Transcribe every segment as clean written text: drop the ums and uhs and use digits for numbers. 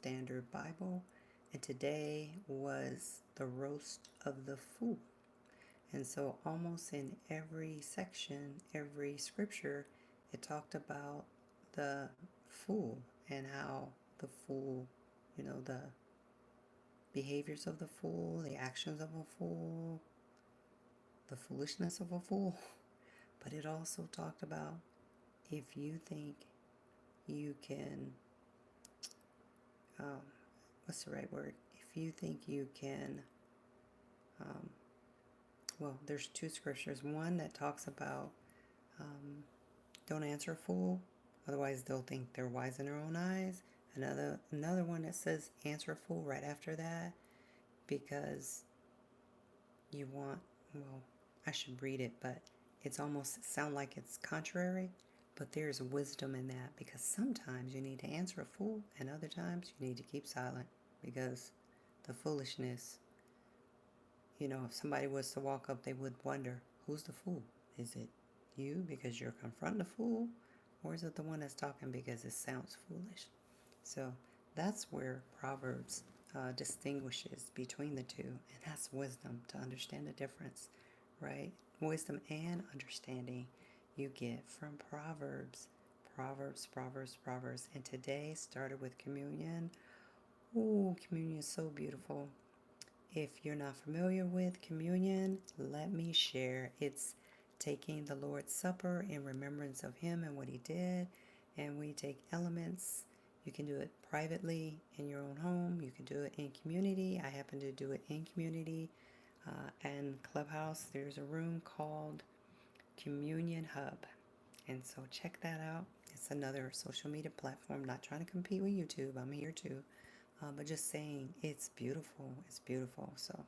Standard Bible, and today was the roast of the fool. And so, almost in every section, every scripture, it talked about the fool and how the fool, the behaviors of the fool, the actions of a fool, the foolishness of a fool. But it also talked about if you think you can, um, what's the right word? If you think you can, um, well, there's two scriptures. One that talks about don't answer a fool, otherwise they'll think they're wise in their own eyes. Another one that says answer a fool right after that, because you want, well, I should read it, but it's almost sound like it's contrary, but there's wisdom in that, because sometimes you need to answer a fool and other times you need to keep silent, because the foolishness, if somebody was to walk up, they would wonder, who's the fool? Is it you because you're confronting a fool, or is it the one that's talking because it sounds foolish? So that's where Proverbs distinguishes between the two, and that's wisdom, to understand the difference, right? Wisdom and understanding you get from Proverbs. Proverbs. And today started with communion. Ooh, communion is so beautiful. If you're not familiar with communion, let me share. It's taking the Lord's Supper in remembrance of Him and what He did. And we take elements. You can do it privately in your own home. You can do it in community. I happen to do it in community. And Clubhouse, there's a room called Communion Hub. And so check that out. It's another social media platform. Not trying to compete with YouTube. I'm here too. But just saying, it's beautiful. It's beautiful. So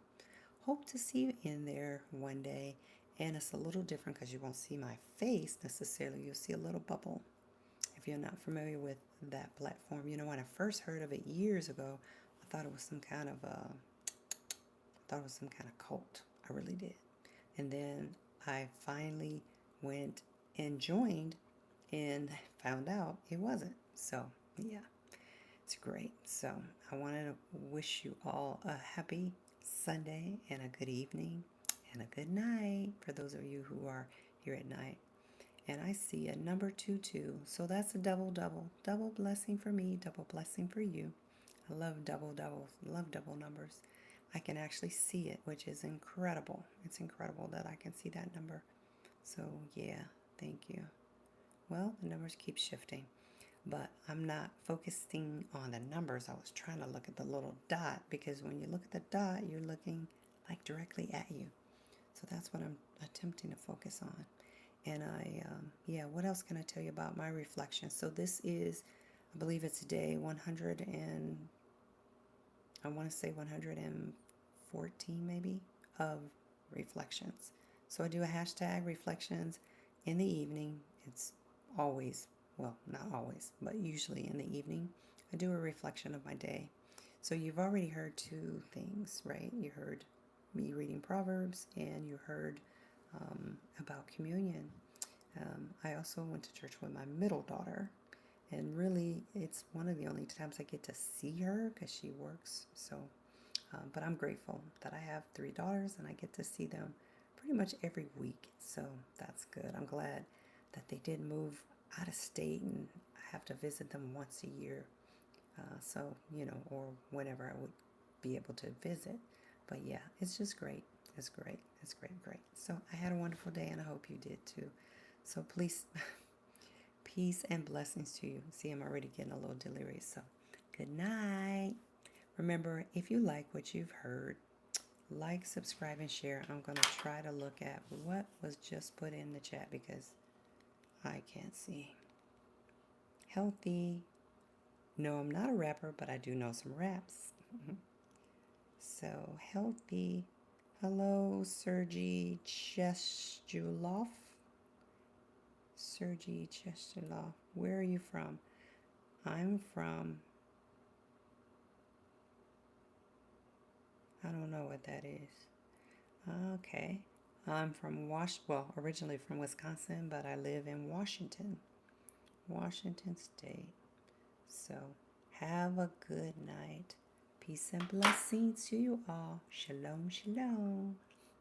hope to see you in there one day. And it's a little different because you won't see my face necessarily. You'll see a little bubble. If you're not familiar with that platform, when I first heard of it years ago, I thought it was some kind of cult. I really did. And then I finally went and joined and found out it wasn't. So yeah. It's great. So I wanted to wish you all a happy Sunday and a good evening and a good night for those of you who are here at night. And I see a number 22. So that's a double. Double blessing for me, double blessing for you. I love double, love double numbers. I can actually see it, which is incredible. It's incredible that I can see that number. So yeah, thank you. Well, the numbers keep shifting. But I'm not focusing on the numbers. I was trying to look at the little dot, because when you look at the dot, you're looking like directly at you. So that's what I'm attempting to focus on. And what else can I tell you about my reflection? So this is, I believe it's day 100 and, I want to say 114 maybe, of reflections. So I do a hashtag reflections in the evening. It's always, well, not always, but usually in the evening, I do a reflection of my day. So you've already heard two things, right? You heard me reading Proverbs, and you heard about communion. I also went to church with my middle daughter, and really it's one of the only times I get to see her because she works. So, but I'm grateful that I have 3 daughters and I get to see them pretty much every week. So that's good. I'm glad that they did move out of state and I have to visit them once a year. So, or whenever I would be able to visit. But yeah, it's just great. It's great. It's great. So I had a wonderful day and I hope you did too. So please, peace and blessings to you. See, I'm already getting a little delirious. So good night. Remember, if you like what you've heard, like, subscribe, and share. I'm going to try to look at what was just put in the chat because I can't see. Healthy. No, I'm not a rapper, but I do know some raps. So, healthy. Hello, Sergey Chestulov. Sergey Chestulov. Where are you from? I'm from, I don't know what that is. Okay. I'm from originally from Wisconsin, but I live in Washington State. So, Have a good night. Peace and blessings to you all. Shalom, shalom.